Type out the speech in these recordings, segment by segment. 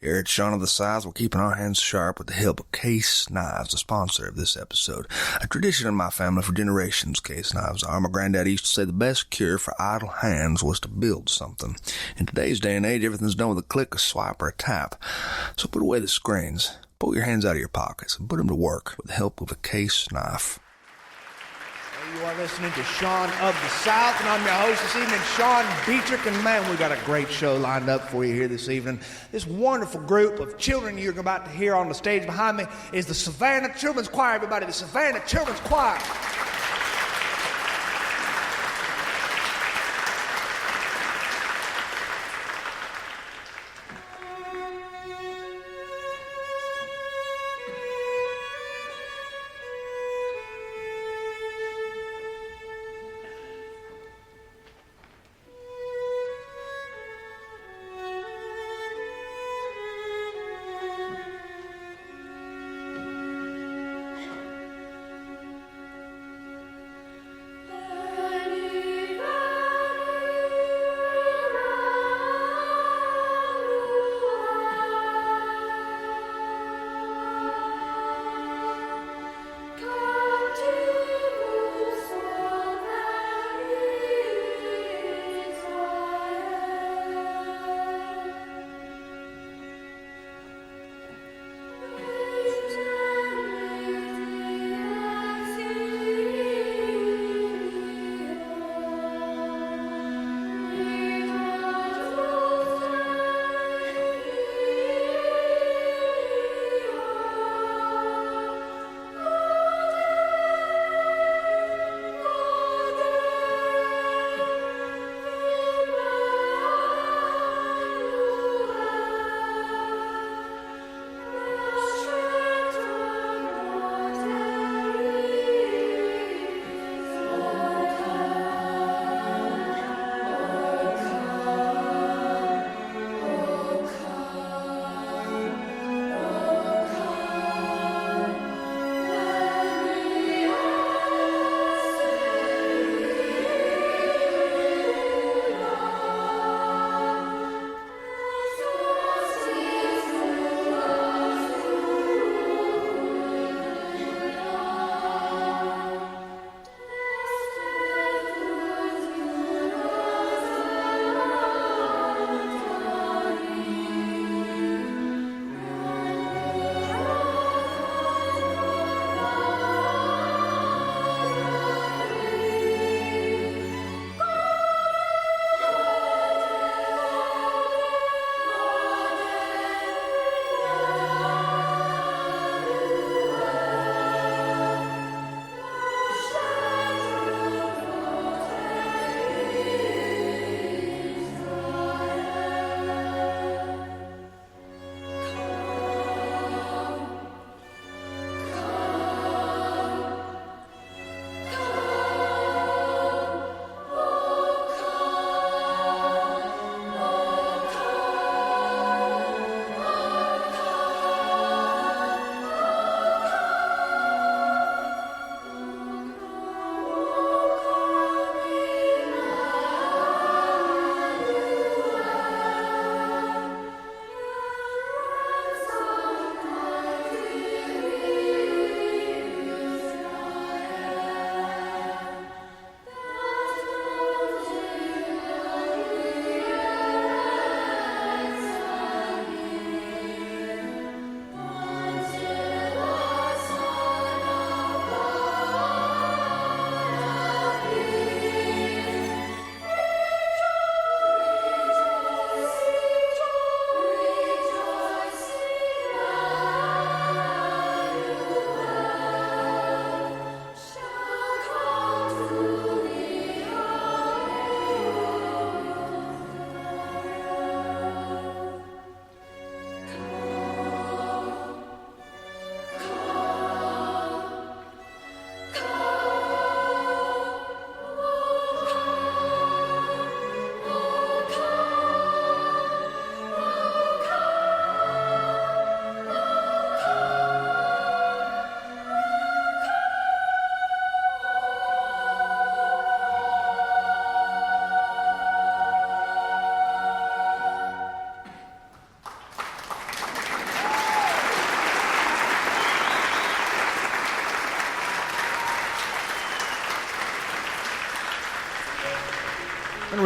Here at Sean of the South, we're keeping our hands sharp with the help of Case Knives, the sponsor of this episode. A tradition in my family for generations, Case Knives are. My granddad used to say the best cure for idle hands was to build something. In today's day and age, everything's done with a click, a swipe, or a tap. So put away the screens, pull your hands out of your pockets, and put them to work with the help of a Case Knife. You are listening to Sean of the South, and I'm your host this evening, Sean Dietrich. And man, we got a great show lined up for you here this evening. This wonderful group of children you're about to hear on the stage behind me is the Savannah Children's Choir. Everybody, the Savannah Children's Choir.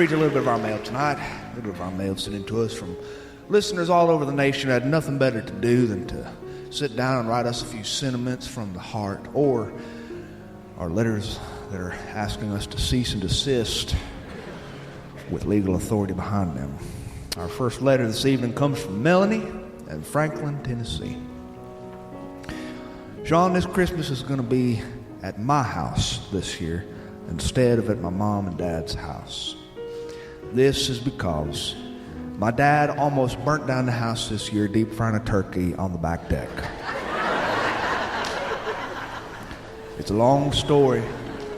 read you a little bit of our mail tonight. A little bit of our mail sent in to us from listeners all over the nation who had nothing better to do than to sit down and write us a few sentiments from the heart, or our letters that are asking us to cease and desist with legal authority behind them. Our first letter this evening comes from Melanie in Franklin, Tennessee. Sean, this Christmas is going to be at my house this year instead of at my mom and dad's house. This is because my dad almost burnt down the house this year deep frying a turkey on the back deck. It's a long story,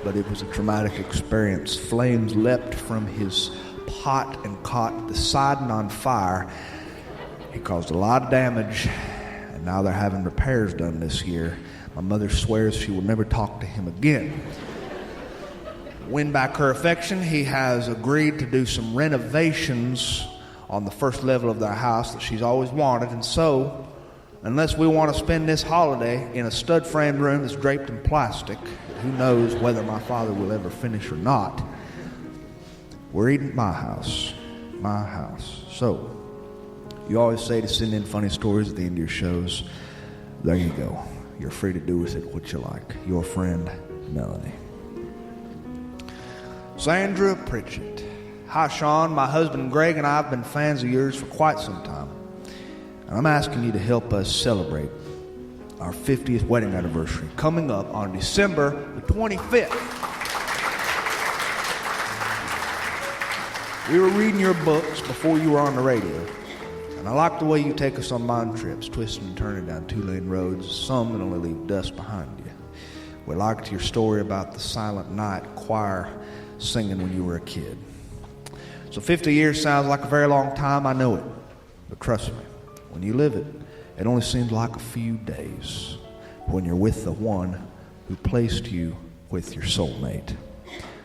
but it was a traumatic experience. Flames leapt from his pot and caught the siding on fire. He caused a lot of damage, and now they're having repairs done this year. My mother swears she will never talk to him again. To win back her affection, he has agreed to do some renovations on the first level of their house that she's always wanted, and so, unless we want to spend this holiday in a stud-framed room that's draped in plastic, who knows whether my father will ever finish or not, we're eating at my house. My house. So, you always say to send in funny stories at the end of your shows. There you go. You're free to do with it what you like. Your friend, Melanie. Sandra Pritchett. Hi, Sean. My husband Greg and I have been fans of yours for quite some time. And I'm asking you to help us celebrate our 50th wedding anniversary coming up on December the 25th. We were reading your books before you were on the radio, and I like the way you take us on mind trips, twisting and turning down two-lane roads, some that only leave dust behind you. We liked your story about the Silent Night choir singing when you were a kid. So 50 years sounds like a very long time, I know it. But trust me, when you live it, it only seems like a few days when you're with the one who placed you with your soulmate.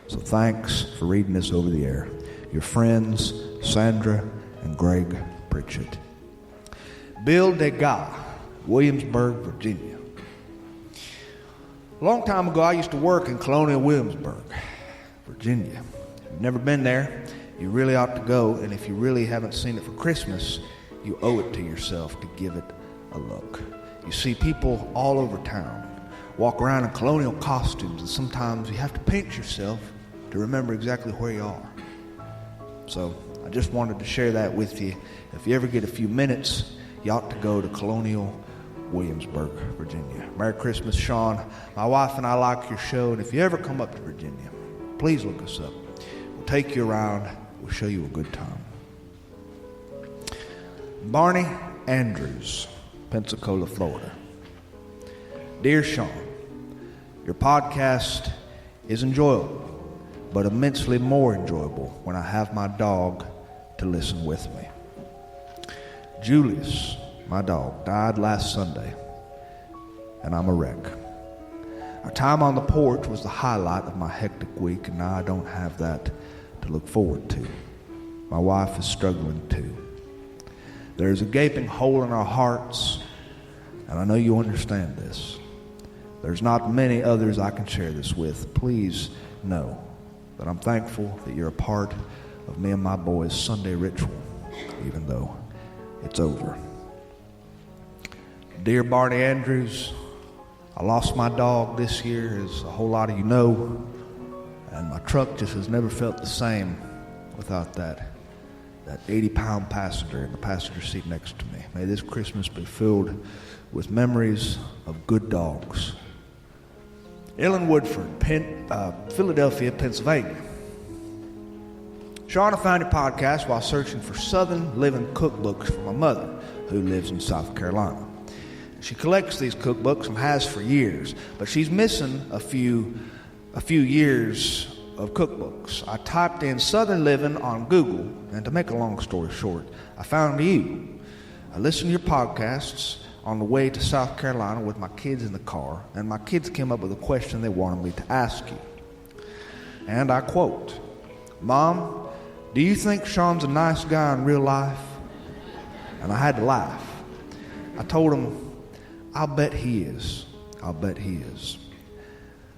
So thanks for reading this over the air. Your friends, Sandra and Greg Pritchett. Bill Degas, Williamsburg, Virginia. A long time ago, I used to work in Colonial Williamsburg, Virginia. If you've never been there, you really ought to go, and if you really haven't seen it for Christmas, you owe it to yourself to give it a look. You see people all over town walk around in colonial costumes, and sometimes you have to paint yourself to remember exactly where you are. So I just wanted to share that with you. If you ever get a few minutes, you ought to go to Colonial Williamsburg, Virginia. Merry Christmas, Sean. My wife and I like your show, and if you ever come up to Virginia, please look us up. We'll take you around. We'll show you a good time. Barney Andrews, Pensacola, Florida. Dear Sean, your podcast is enjoyable, but immensely more enjoyable when I have my dog to listen with me. Julius, my dog, died last Sunday, and I'm a wreck. Our time on the porch was the highlight of my hectic week, and now I don't have that to look forward to. My wife is struggling too. There's a gaping hole in our hearts, and I know you understand this. There's not many others I can share this with. Please know that I'm thankful that you're a part of me and my boys' Sunday ritual, even though it's over. Dear Barney Andrews, I lost my dog this year, as a whole lot of you know, and my truck just has never felt the same without that 80-pound passenger in the passenger seat next to me. May this Christmas be filled with memories of good dogs. Ellen Woodford, Philadelphia, Pennsylvania. Sean, I found your podcast while searching for Southern living cookbooks for my mother, who lives in South Carolina. She collects these cookbooks and has for years, but she's missing a few years of cookbooks. I typed in Southern Living on Google, and to make a long story short, I found you. I listened to your podcasts on the way to South Carolina with my kids in the car, and my kids came up with a question they wanted me to ask you. And I quote, "Mom, do you think Sean's a nice guy in real life?" And I had to laugh. I told him, I'll bet he is. I'll bet he is.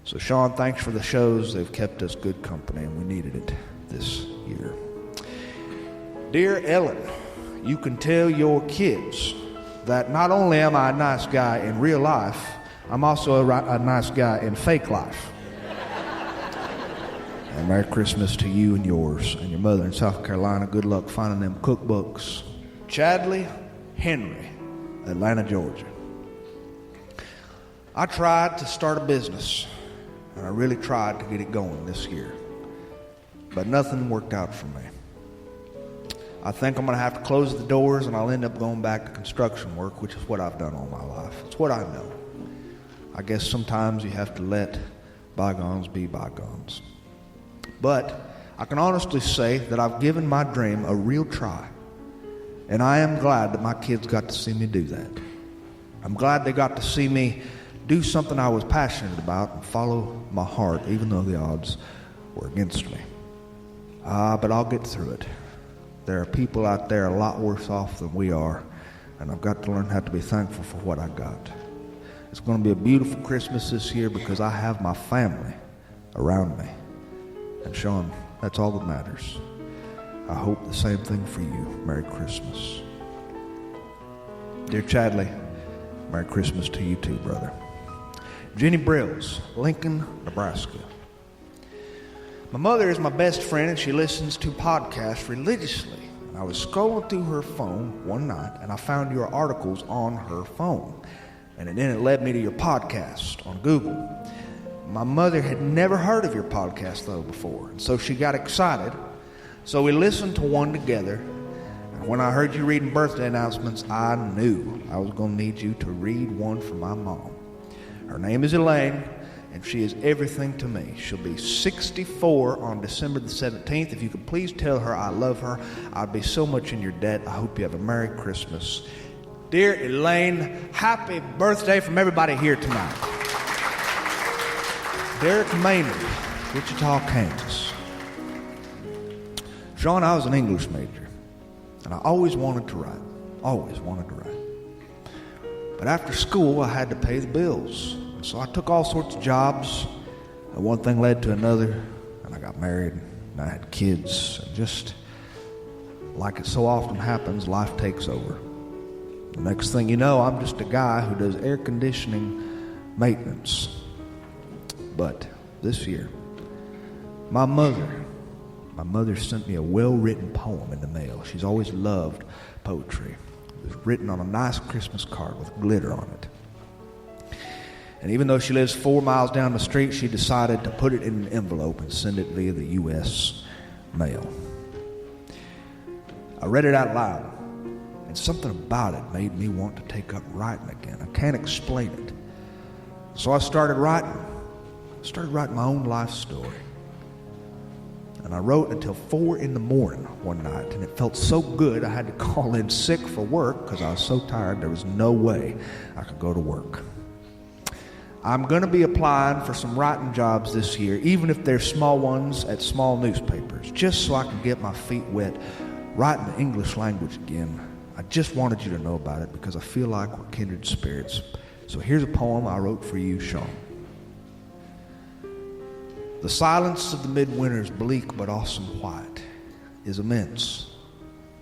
So, Sean, thanks for the shows. They've kept us good company, and we needed it this year. Dear Ellen, you can tell your kids that not only am I a nice guy in real life, I'm also a nice guy in fake life. And Merry Christmas to you and yours and your mother in South Carolina. Good luck finding them cookbooks. Chadley Henry, Atlanta, Georgia. I tried to start a business, and I really tried to get it going this year, but nothing worked out for me. I think I'm going to have to close the doors, and I'll end up going back to construction work, which is what I've done all my life. It's what I know. I guess sometimes you have to let bygones be bygones. But I can honestly say that I've given my dream a real try, and I am glad that my kids got to see me do that. I'm glad they got to see me do something I was passionate about and follow my heart, even though the odds were against me. But I'll get through it. There are people out there a lot worse off than we are, and I've got to learn how to be thankful for what I got. It's going to be a beautiful Christmas this year because I have my family around me. And Sean, that's all that matters. I hope the same thing for you. Merry Christmas. Dear Chadley, Merry Christmas to you too, brother. Jenny Brills, Lincoln, Nebraska. My mother is my best friend, and she listens to podcasts religiously. And I was scrolling through her phone one night, and I found your articles on her phone. And then it led me to your podcast on Google. My mother had never heard of your podcast, though, before, and so she got excited. So we listened to one together, and when I heard you reading birthday announcements, I knew I was going to need you to read one for my mom. Her name is Elaine, and she is everything to me. She'll be 64 on December the 17th. If you could please tell her I love her, I'd be so much in your debt. I hope you have a Merry Christmas. Dear Elaine, happy birthday from everybody here tonight. Derek Maynard, Wichita, Kansas. Sean, I was an English major, and I always wanted to write. Always wanted to write. But after school, I had to pay the bills. So I took all sorts of jobs, and one thing led to another, and I got married, and I had kids, and just like it so often happens, life takes over. The next thing you know, I'm just a guy who does air conditioning maintenance. But this year, my mother sent me a well-written poem in the mail. She's always loved poetry. It was written on a nice Christmas card with glitter on it. And even though she lives 4 miles down the street, she decided to put it in an envelope and send it via the U.S. mail. I read it out loud, and something about it made me want to take up writing again. I can't explain it. So I started writing my own life story. And I wrote until 4 in the morning one night, and it felt so good I had to call in sick for work because I was so tired there was no way I could go to work. I'm going to be applying for some writing jobs this year, even if they're small ones at small newspapers, just so I can get my feet wet writing the English language again. I just wanted you to know about it because I feel like we're kindred spirits. So here's a poem I wrote for you, Sean. The silence of the midwinter's bleak but awesome white is immense,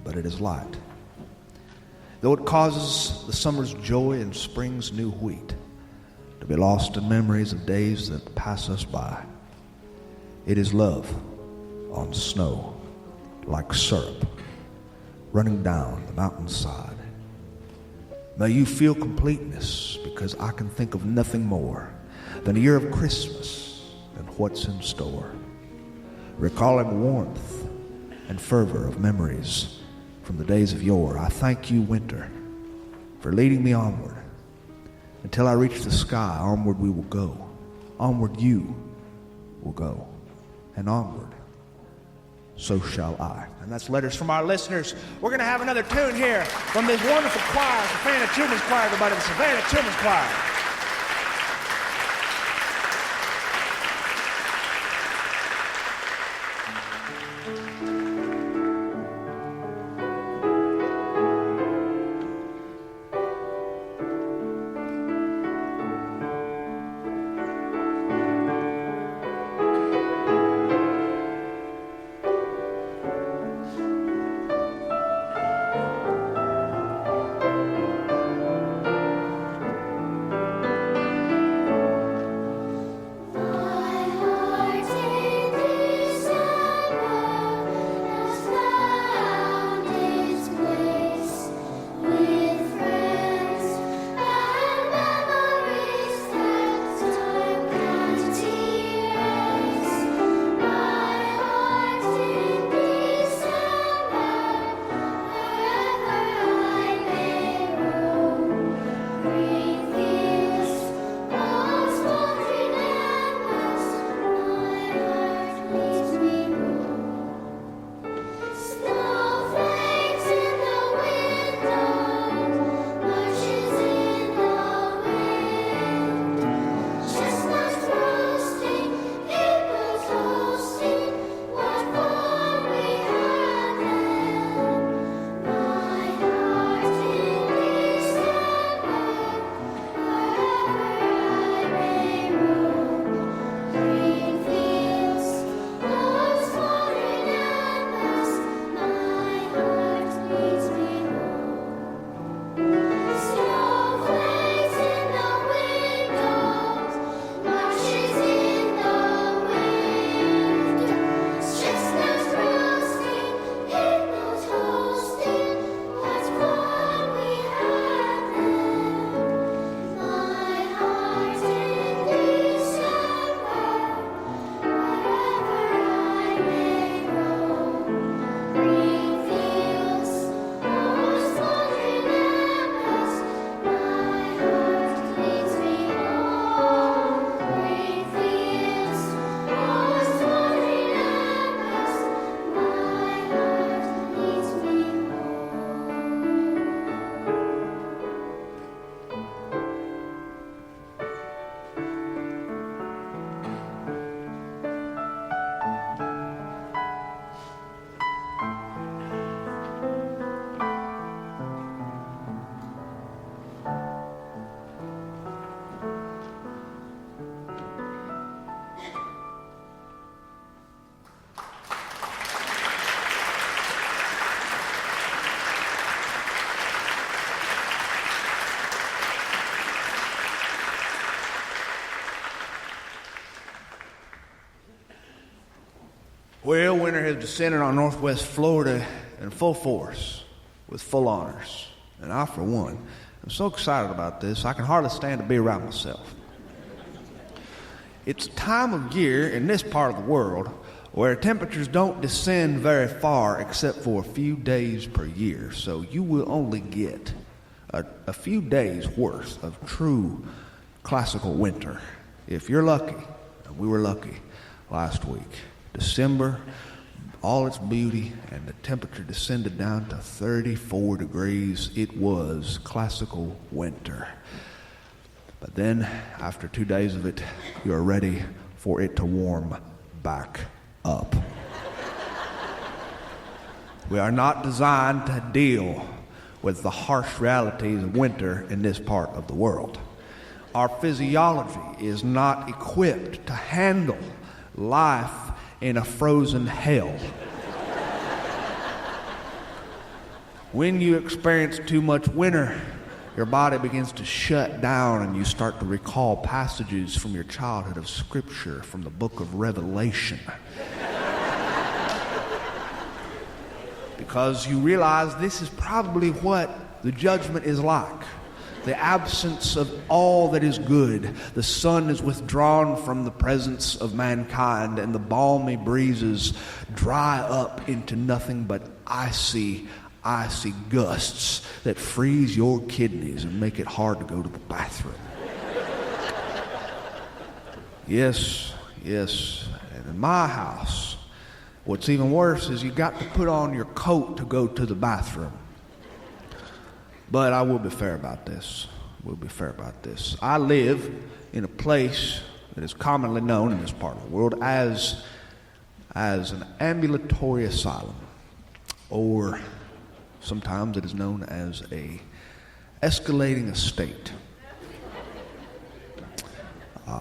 but it is light. Though it causes the summer's joy and spring's new wheat to be lost in memories of days that pass us by, it is love on snow like syrup running down the mountainside. May you feel completeness because I can think of nothing more than a year of Christmas and what's in store, recalling warmth and fervor of memories from the days of yore. I thank you, winter, for leading me onward. Until I reach the sky, onward we will go. Onward you will go. And onward, so shall I. And that's letters from our listeners. We're going to have another tune here from this wonderful choir, the Savannah Children's Choir, everybody, the Savannah Children's Choir. Well, winter has descended on northwest Florida in full force, with full honors. And I, for one, am so excited about this, I can hardly stand to be around myself. It's a time of year in this part of the world where temperatures don't descend very far except for a few days per year. So you will only get a few days worth of true classical winter. If you're lucky, and we were lucky last week, December, all its beauty, and the temperature descended down to 34 degrees. It was classical winter. But then, after 2 days of it, you're ready for it to warm back up. We are not designed to deal with the harsh realities of winter in this part of the world. Our physiology is not equipped to handle life in a frozen hell. When you experience too much winter, your body begins to shut down and you start to recall passages from your childhood of Scripture from the book of Revelation. Because you realize this is probably what the judgment is like. The absence of all that is good. The sun is withdrawn from the presence of mankind, and the balmy breezes dry up into nothing but icy gusts that freeze your kidneys and make it hard to go to the bathroom. Yes. And in my house, what's even worse is you got to put on your coat to go to the bathroom. But I will be fair about this. I live in a place that is commonly known in this part of the world as an ambulatory asylum, or sometimes it is known as a escalating estate.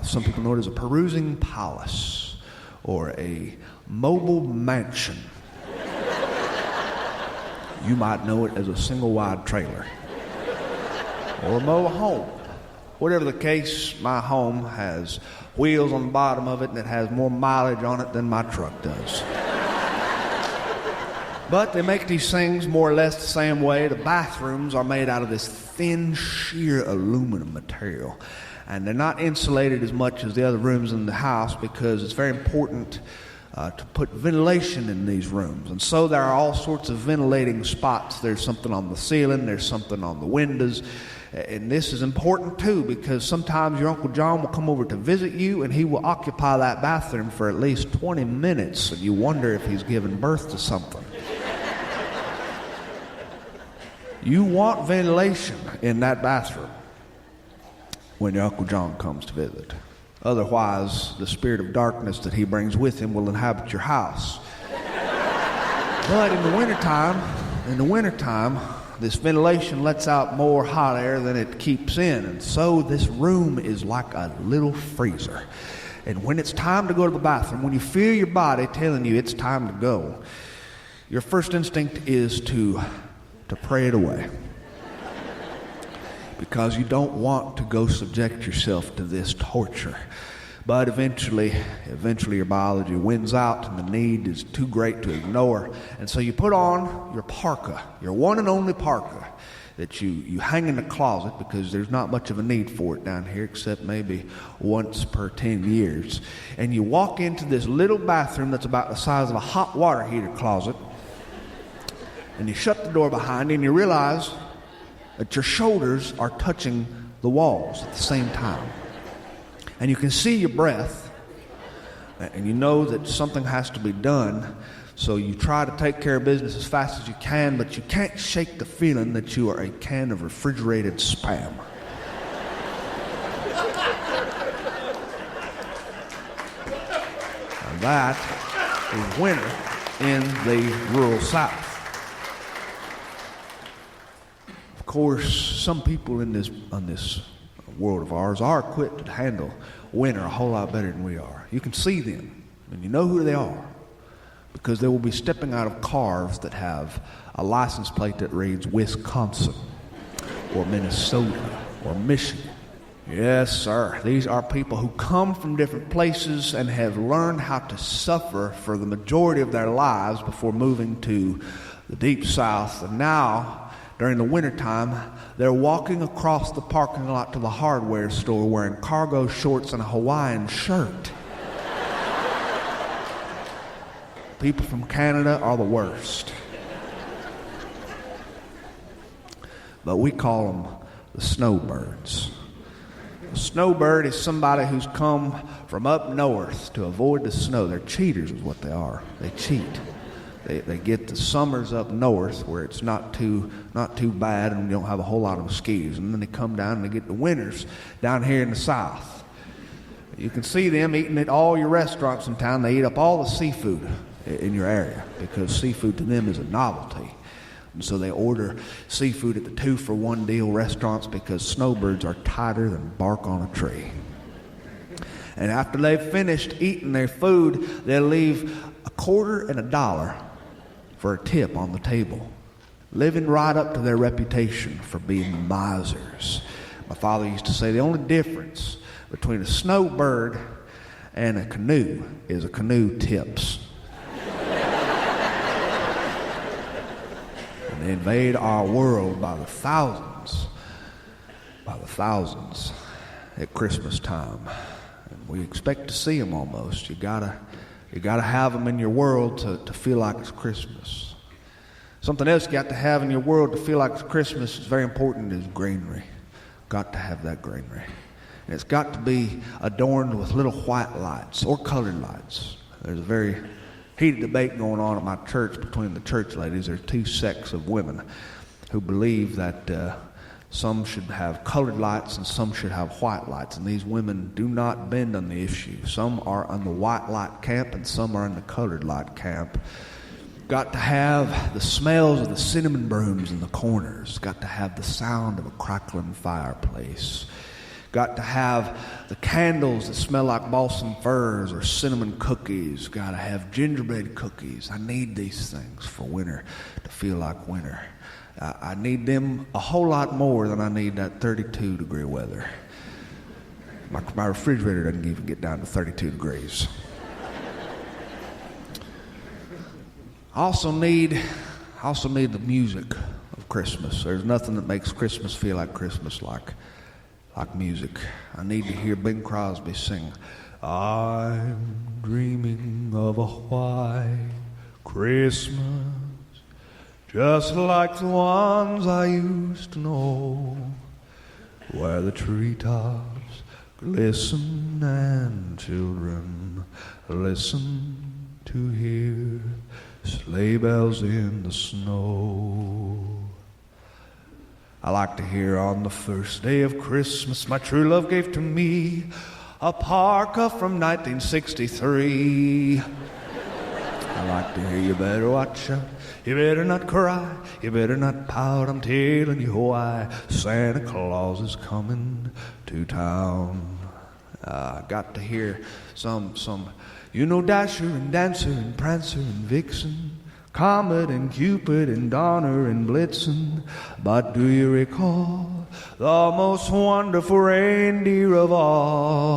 Some people know it as a perusing palace or a mobile mansion. You might know it as a single-wide trailer or a mobile home. Whatever the case, my home has wheels on the bottom of it, and it has more mileage on it than my truck does. But they make these things more or less the same way. The bathrooms are made out of this thin, sheer aluminum material, and they're not insulated as much as the other rooms in the house because it's very important to put ventilation in these rooms. And so there are all sorts of ventilating spots. There's something on the ceiling, there's something on the windows. And this is important too, because sometimes your Uncle John will come over to visit you and he will occupy that bathroom for at least 20 minutes, and you wonder if he's given birth to something. You want ventilation in that bathroom when your Uncle John comes to visit. Otherwise, the spirit of darkness that he brings with him will inhabit your house. But in the wintertime, this ventilation lets out more hot air than it keeps in. And so this room is like a little freezer. And when it's time to go to the bathroom, when you feel your body telling you it's time to go, your first instinct is to pray it away. Because you don't want to go subject yourself to this torture. But eventually your biology wins out and the need is too great to ignore. And so you put on your parka, your one and only parka, that you hang in the closet because there's not much of a need for it down here except maybe once per 10 years. And you walk into this little bathroom that's about the size of a hot water heater closet. And you shut the door behind you and you realize that your shoulders are touching the walls at the same time. And you can see your breath, and you know that something has to be done, so you try to take care of business as fast as you can, but you can't shake the feeling that you are a can of refrigerated Spam. And that is winter in the rural South. Of course, some people on this world of ours are equipped to handle winter a whole lot better than we are. You can see them, and you know who they are, because they will be stepping out of cars that have a license plate that reads Wisconsin or Minnesota or Michigan. Yes, sir. These are people who come from different places and have learned how to suffer for the majority of their lives before moving to the Deep South. And now, during the wintertime, they're walking across the parking lot to the hardware store wearing cargo shorts and a Hawaiian shirt. People from Canada are the worst. But we call them the snowbirds. A snowbird is somebody who's come from up north to avoid the snow. They're cheaters is what they are. They cheat. They get the summers up north where it's not too bad and you don't have a whole lot of mosquitoes. And then they come down and they get the winters down here in the south. You can see them eating at all your restaurants in town. They eat up all the seafood in your area because seafood to them is a novelty. And so they order seafood at the 2-for-1 deal restaurants because snowbirds are tighter than bark on a tree. And after they've finished eating their food, they'll leave $0.25 and $1 for a tip on the table, living right up to their reputation for being misers. My father used to say the only difference between a snowbird and a canoe is a canoe tips. They invade our world by the thousands at Christmas time. And we expect to see them almost. You gotta have them in your world to feel like it's Christmas. Something else you got to have in your world to feel like it's Christmas is very important is greenery. Got to have that greenery. And it's got to be adorned with little white lights or colored lights. There's a very heated debate going on at my church between the church ladies. There's two sects of women who believe that some should have colored lights and some should have white lights. And these women do not bend on the issue. Some are on the white light camp and some are in the colored light camp. Got to have the smells of the cinnamon brooms in the corners. Got to have the sound of a crackling fireplace. Got to have the candles that smell like balsam firs or cinnamon cookies. Got to have gingerbread cookies. I need these things for winter to feel like winter. I need them a whole lot more than I need that 32-degree weather. My refrigerator doesn't even get down to 32 degrees. I also need the music of Christmas. There's nothing that makes Christmas feel like Christmas like music. I need to hear Bing Crosby sing, I'm dreaming of a white Christmas, just like the ones I used to know, where the treetops glisten and children listen to hear sleigh bells in the snow. I like to hear on the first day of Christmas my true love gave to me a parka from 1963. I like to hear you better watch out, you better not cry, you better not pout, I'm telling you why Santa Claus is coming to town. Got to hear some you know, Dasher and Dancer and Prancer and Vixen, Comet and Cupid and Donner and Blitzen. But do you recall the most wonderful reindeer of all?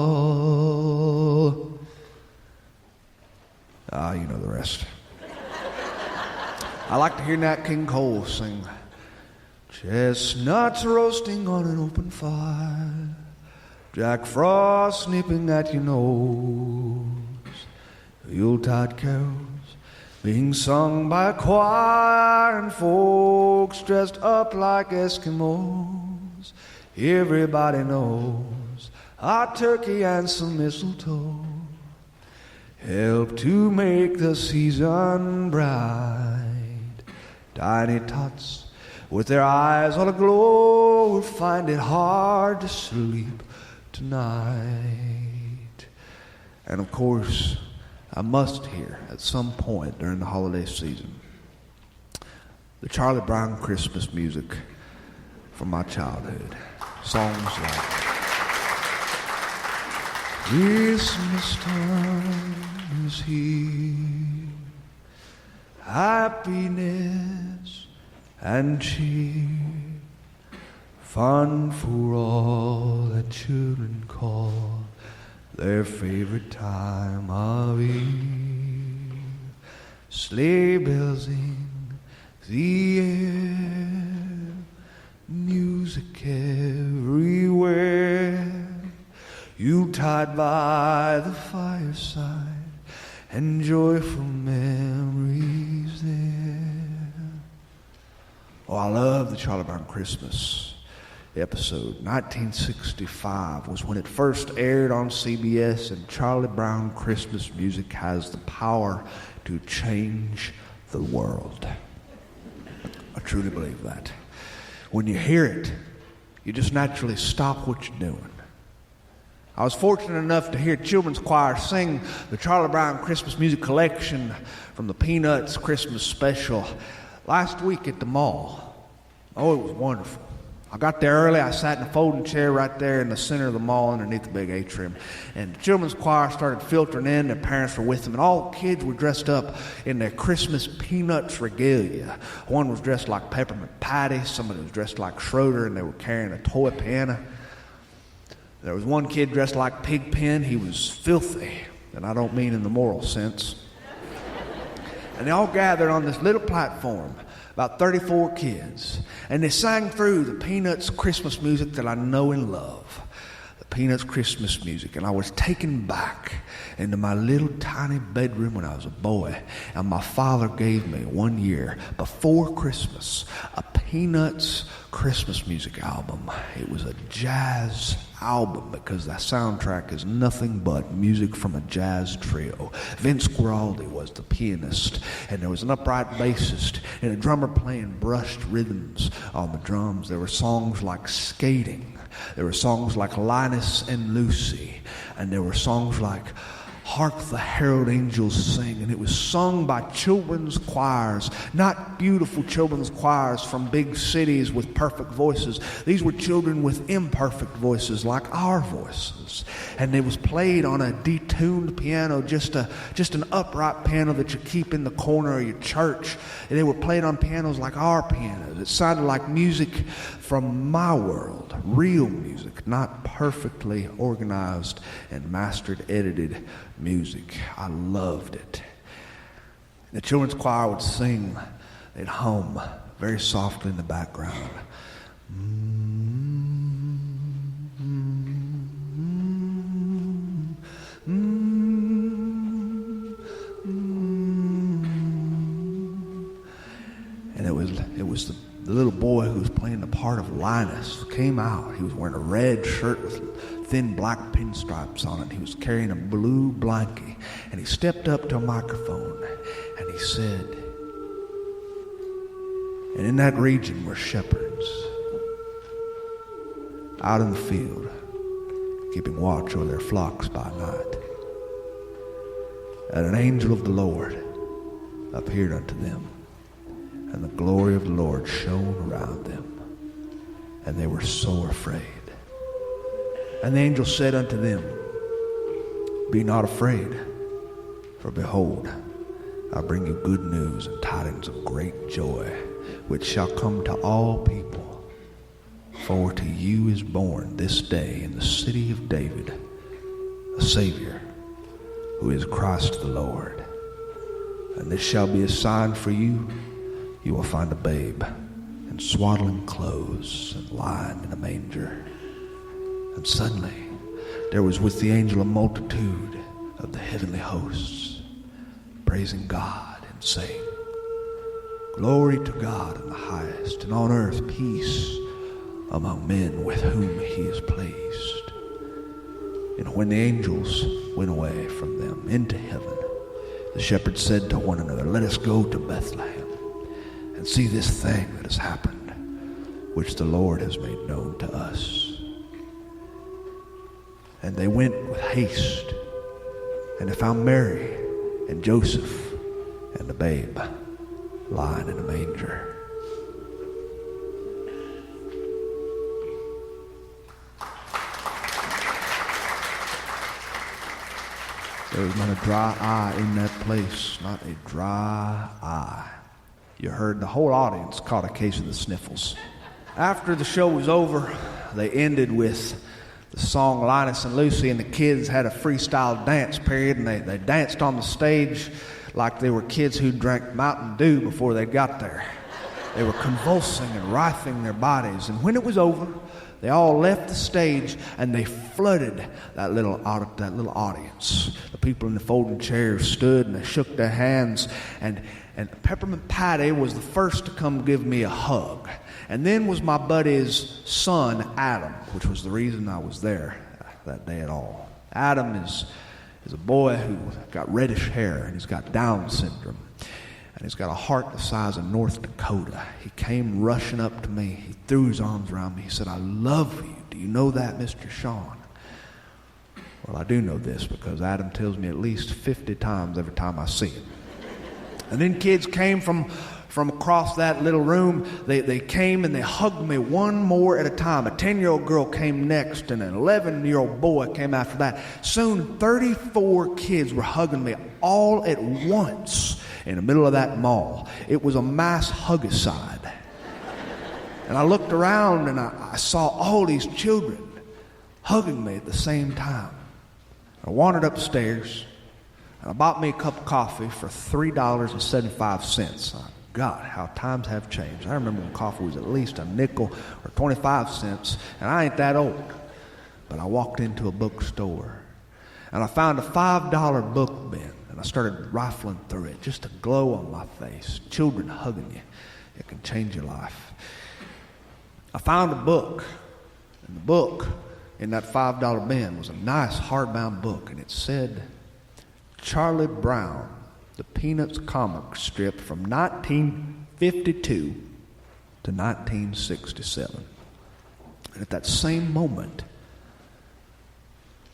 You know the rest. I like to hear Nat King Cole sing, chestnuts roasting on an open fire, Jack Frost nipping at your nose, Yuletide carols being sung by a choir and folks dressed up like Eskimos. Everybody knows a turkey and some mistletoe help to make the season bright. Tiny tots with their eyes all aglow will find it hard to sleep tonight. And of course, I must hear at some point during the holiday season the Charlie Brown Christmas music from my childhood. Songs like Christmas time is here, happiness and cheer, Fun for all that children call their favorite time of year. Sleigh bells in the air, music everywhere. Yuletide by the fireside, and joyful memories there. Oh, I love the Charlie Brown Christmas episode. 1965 was when it first aired on CBS, and Charlie Brown Christmas music has the power to change the world. I truly believe that. When you hear it, you just naturally stop what you're doing. I was fortunate enough to hear children's choir sing the Charlie Brown Christmas Music Collection from the Peanuts Christmas Special last week at the mall. Oh, it was wonderful. I got there early. I sat in a folding chair right there in the center of the mall underneath the big atrium. And the children's choir started filtering in. Their parents were with them. And all the kids were dressed up in their Christmas Peanuts regalia. One was dressed like Peppermint Patty. Somebody was dressed like Schroeder, and they were carrying a toy piano. There was one kid dressed like Pigpen. He was filthy, and I don't mean in the moral sense. And they all gathered on this little platform, about 34 kids, and they sang through the Peanuts Christmas music that I know and love, the Peanuts Christmas music. And I was taken back into my little tiny bedroom when I was a boy, and my father gave me one year before Christmas a Peanuts Christmas music album. It was a jazz album because the soundtrack is nothing but music from a jazz trio. Vince Guaraldi was the pianist, and there was an upright bassist and a drummer playing brushed rhythms on the drums. There were songs like Skating, there were songs like Linus and Lucy, and there were songs like Hark the Herald Angels Sing, and it was sung by children's choirs, not beautiful children's choirs from big cities with perfect voices. These were children with imperfect voices like our voices, and it was played on a detuned piano, just an upright piano that you keep in the corner of your church. And they were played on pianos like our pianos. It sounded like music from my world, real music, not perfectly organized and mastered, edited music. I loved it. The children's choir would sing, they'd hum very softly in the background. And it was the little boy who was playing the part of Linus came out. He was wearing a red shirt with thin black pinstripes on it. He was carrying a blue blankie, and he stepped up to a microphone and he said, "And in that region were shepherds out in the field, keeping watch over their flocks by night. And an angel of the Lord appeared unto them, and the glory of the Lord shone around them, and they were sore afraid. And the angel said unto them, Be not afraid, for behold, I bring you good news and tidings of great joy, which shall come to all people. For to you is born this day in the city of David a Savior, who is Christ the Lord. And this shall be a sign for you. You will find a babe in swaddling clothes and lying in a manger." And suddenly there was with the angel a multitude of the heavenly hosts, praising God and saying, "Glory to God in the highest, and on earth peace among men with whom he is pleased." And when the angels went away from them into heaven, the shepherds said to one another, "Let us go to Bethlehem and see this thing that has happened, which the Lord has made known to us." And they went with haste, and they found Mary and Joseph and the babe lying in a manger. There was not a dry eye in that place, not a dry eye. You heard the whole audience caught a case of the sniffles. After the show was over, they ended with the song Linus and Lucy, and the kids had a freestyle dance period, and they danced on the stage like they were kids who drank Mountain Dew before they got there. They were convulsing and writhing their bodies, and when it was over, they all left the stage and they flooded that little audience. The people in the folding chairs stood and they shook their hands, and Peppermint Patty was the first to come give me a hug. And then was my buddy's son, Adam, which was the reason I was there that day at all. Adam is a boy who got reddish hair, and he's got Down syndrome. And he's got a heart the size of North Dakota. He came rushing up to me. He threw his arms around me. He said, "I love you. Do you know that, Mr. Sean?" Well, I do know this because Adam tells me at least 50 times every time I see him. And then kids came from across that little room. They came and they hugged me one more at a time. A 10-year-old girl came next, and an 11-year-old boy came after that. Soon 34 kids were hugging me all at once in the middle of that mall. It was a mass hugicide. And I looked around and I saw all these children hugging me at the same time. I wandered upstairs and I bought me a cup of coffee for $3.75. God, how times have changed. I remember when coffee was at least a nickel or 25 cents, and I ain't that old. But I walked into a bookstore, and I found a $5 book bin, and I started rifling through it, just a glow on my face. Children hugging you, it can change your life. I found a book, and the book in that $5 bin was a nice hardbound book, and it said, Charlie Brown, the Peanuts comic strip from 1952 to 1967. And at that same moment,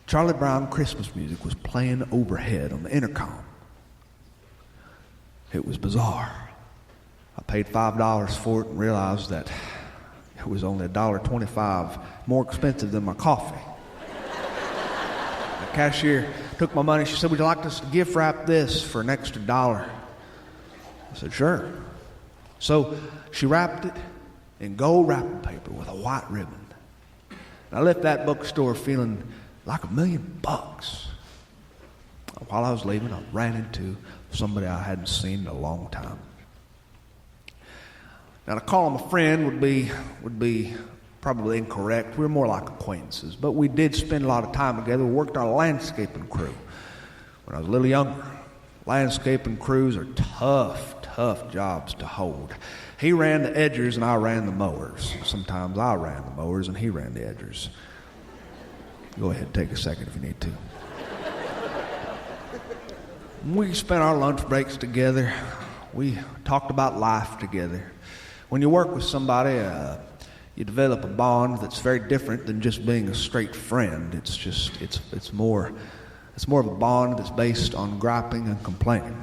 Charlie Brown Christmas music was playing overhead on the intercom. It was bizarre. I paid $5 for it and realized that it was only $1.25 more expensive than my coffee. The cashier took my money. She said, "Would you like us to gift wrap this for an extra $1?" I said, "Sure." So she wrapped it in gold wrapping paper with a white ribbon. And I left that bookstore feeling like $1 million. While I was leaving, I ran into somebody I hadn't seen in a long time. Now, to call him a friend would be probably incorrect. We were more like acquaintances, but we did spend a lot of time together. We worked on a landscaping crew when I was a little younger. Landscaping crews are tough jobs to hold. He ran the edgers and I ran the mowers. Sometimes I ran the mowers and he ran the edgers. Go ahead, take a second if you need to. We spent our lunch breaks together. We talked about life together. When you work with somebody, you develop a bond that's very different than just being a straight friend. It's more of a bond that's based on griping and complaining.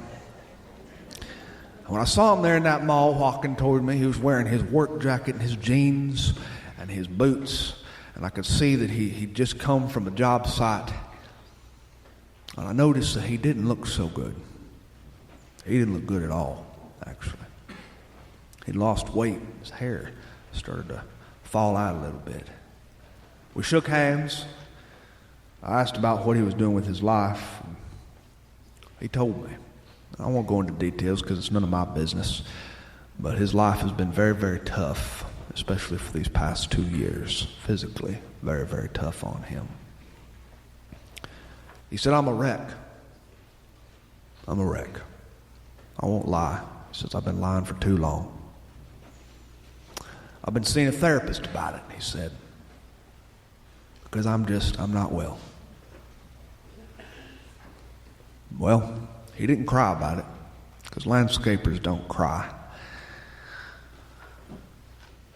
And when I saw him there in that mall walking toward me, he was wearing his work jacket and his jeans and his boots, and I could see that he'd just come from a job site. And I noticed that he didn't look so good. He didn't look good at all, actually. He'd lost weight. His hair started to fall out a little bit. We shook hands. I asked about what he was doing with his life. He told me. I won't go into details because it's none of my business, but his life has been very, very tough, especially for these past 2 years. Physically, very, very tough on him. He said, I'm a wreck. I won't lie. He says, I've been lying for too long. I've been seeing a therapist about it, he said, because I'm not well. Well, he didn't cry about it, because landscapers don't cry.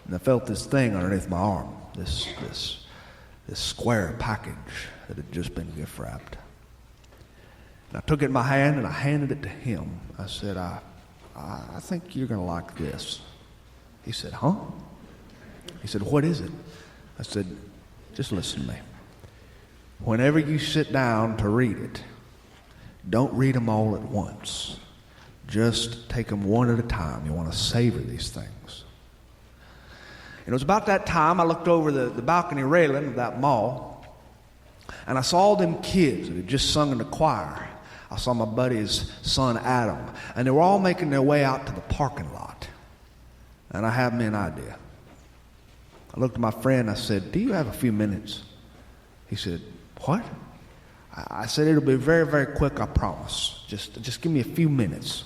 And I felt this thing underneath my arm, this square package that had just been gift wrapped. And I took it in my hand and I handed it to him. I said, I think you're going to like this. He said, huh? He said, what is it? I said, just listen to me. Whenever you sit down to read it, don't read them all at once. Just take them one at a time. You want to savor these things. it was about that time I looked over the balcony railing of that mall, and I saw all them kids that had just sung in the choir. I saw my buddy's son Adam, and they were all making their way out to the parking lot. And I had me an idea. I looked at my friend, I said, "Do you have a few minutes?" He said, "What?" I said, "It'll be very, very quick, I promise. Just give me a few minutes."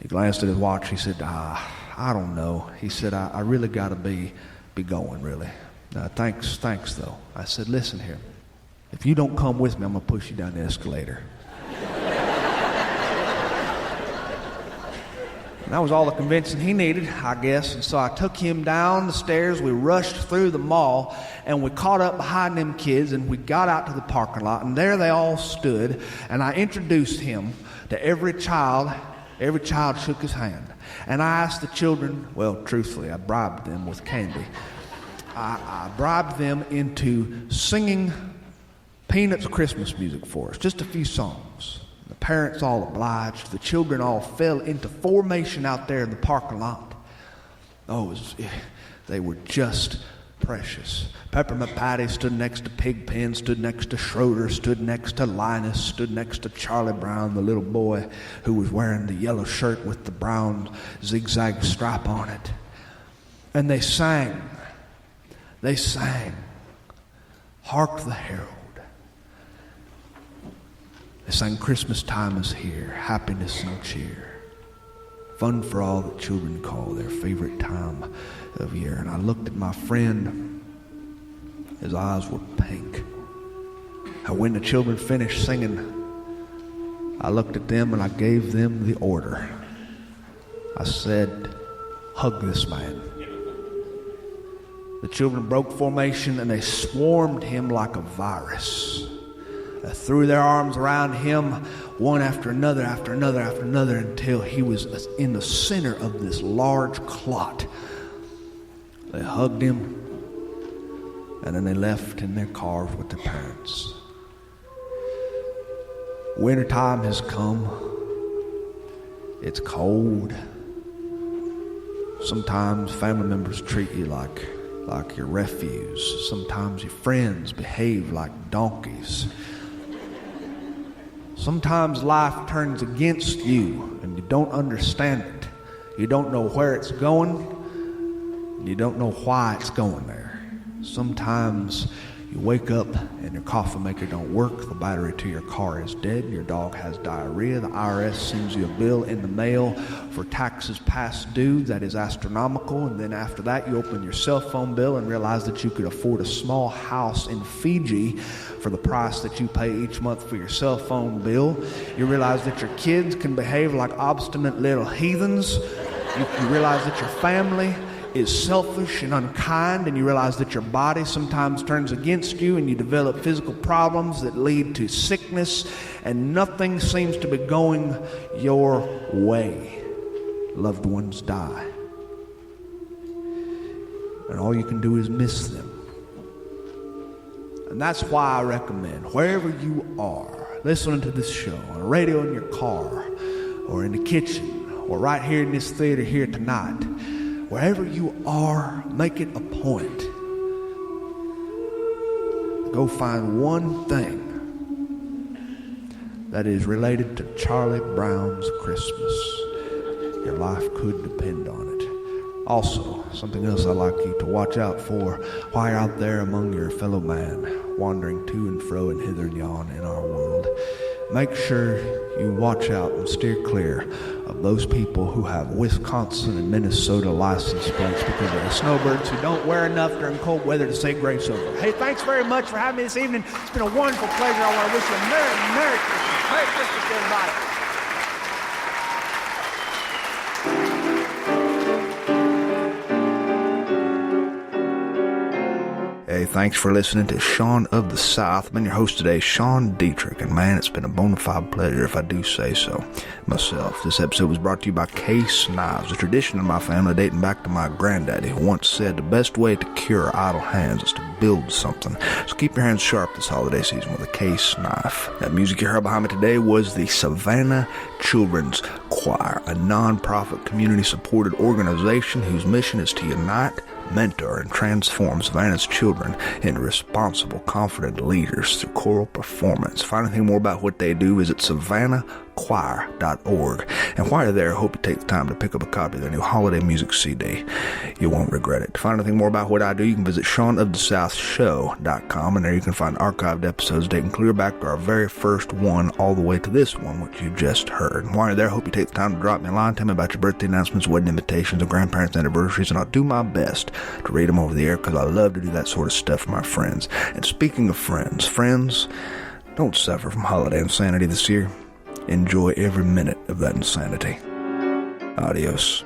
He glanced at his watch. He said, "I don't know." He said, I really got to be going, really. Thanks, though." I said, "Listen here. If you don't come with me, I'm going to push you down the escalator." And that was all the convincing he needed, I guess. And so I took him down the stairs. We rushed through the mall, and we caught up behind them kids, and we got out to the parking lot, and there they all stood, and I introduced him to every child. Every child shook his hand. And I asked the children, well, truthfully, I bribed them with candy. I bribed them into singing Peanuts Christmas music for us, just a few songs. The parents all obliged. The children all fell into formation out there in the parking lot. They were just precious. Peppermint Patty stood next to Pigpen, stood next to Schroeder, stood next to Linus, stood next to Charlie Brown, the little boy who was wearing the yellow shirt with the brown zigzag stripe on it. And they sang, "Hark the Herald." They sang "Christmas time is here, happiness and cheer, fun for all that children call their favorite time of year." And I looked at my friend. His eyes were pink. And when the children finished singing, I looked at them and I gave them the order. I said, "Hug this man." The children broke formation and they swarmed him like a virus. They threw their arms around him, one after another, until he was in the center of this large clot. They hugged him, and then they left in their cars with their parents. Wintertime has come. It's cold. Sometimes family members treat you like your refuse. Sometimes your friends behave like donkeys. Sometimes life turns against you and you don't understand it. You don't know where it's going, and you don't know why it's going there. Sometimes you wake up and your coffee maker don't work, the battery to your car is dead, your dog has diarrhea, the IRS sends you a bill in the mail for taxes past due that is astronomical, and then after that you open your cell phone bill and realize that you could afford a small house in Fiji for the price that you pay each month for your cell phone bill. You realize that your kids can behave like obstinate little heathens. You realize that your family is selfish and unkind, and you realize that your body sometimes turns against you, and you develop physical problems that lead to sickness, and nothing seems to be going your way. Loved ones die, and all you can do is miss them. And that's why I recommend, wherever you are, listening to this show, on the radio in your car, or in the kitchen, or right here in this theater here tonight, wherever you are, make it a point. Go find one thing that is related to Charlie Brown's Christmas. Your life could depend on it. Also, something else I'd like you to watch out for while you're out there among your fellow man, wandering to and fro and hither and yon in our world. Make sure you watch out and steer clear of those people who have Wisconsin and Minnesota license plates, because they're snowbirds who don't wear enough during cold weather to say grace over. Hey, thanks very much for having me this evening. It's been a wonderful pleasure. I want to wish you a Merry Christmas. Merry Christmas to everybody. Hey, thanks for listening to Sean of the South. I've been your host today, Sean Dietrich, and man, it's been a bona fide pleasure if I do say so myself. This episode was brought to you by Case Knives, a tradition in my family dating back to my granddaddy, who once said the best way to cure idle hands is to build something. So keep your hands sharp this holiday season with a Case knife. That music you heard behind me today was the Savannah Children's Choir, a non-profit community-supported organization whose mission is to unite mentor, and transform Savannah's children into responsible, confident leaders through choral performance. Find anything more about what they do, visit savannahchoir.org. And while you're there, I hope you take the time to pick up a copy of their new holiday music CD. You won't regret it. To find anything more about what I do, you can visit SeanOfTheSouthShow.com, and there you can find archived episodes dating clear back to our very first one all the way to this one, which you just heard. And while you're there, I hope you take the time to drop me a line, tell me about your birthday announcements, wedding invitations, and grandparents' anniversaries, and I'll do my best to read them over the air because I love to do that sort of stuff for my friends. And speaking of friends, don't suffer from holiday insanity this year. Enjoy every minute of that insanity. Adios.